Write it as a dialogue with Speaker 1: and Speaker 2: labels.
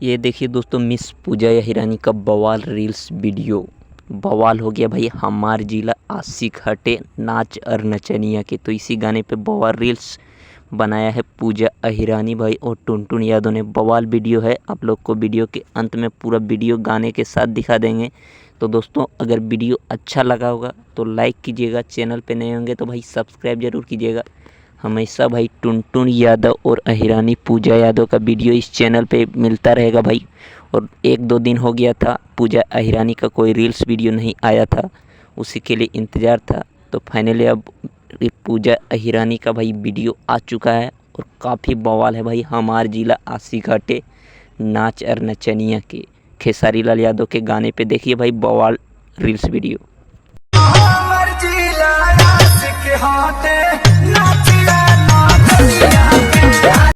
Speaker 1: ये देखिए दोस्तों, मिस पूजा हिरानी का बवाल रील्स वीडियो बवाल हो गया भाई। हमार जिला आशिक हटे नाच और नचनिया के, तो इसी गाने पे बवाल रील्स बनाया है पूजा अहिरानी भाई और टुनटुन यादव ने। बवाल वीडियो है, आप लोग को वीडियो के अंत में पूरा वीडियो गाने के साथ दिखा देंगे। तो दोस्तों, अगर वीडियो अच्छा लगा होगा तो लाइक कीजिएगा, चैनल पे नए होंगे तो भाई सब्सक्राइब जरूर कीजिएगा। हमेशा भाई टुनटुन यादव और अहिरानी पूजा यादव का वीडियो इस चैनल पे मिलता रहेगा भाई। और 1-2 दिन हो गया था पूजा अहिरानी का कोई रील्स वीडियो नहीं आया था, उसी के लिए इंतज़ार था। तो फाइनली अब पूजा अहिरानी का भाई वीडियो आ चुका है और काफ़ी बवाल है भाई। हमार जिला आशिक हटे नाच और नचनिया के खेसारी लाल यादव के गाने पे देखिए भाई बवाल रील्स वीडियो।
Speaker 2: हमार जिला आशिक हटे नाच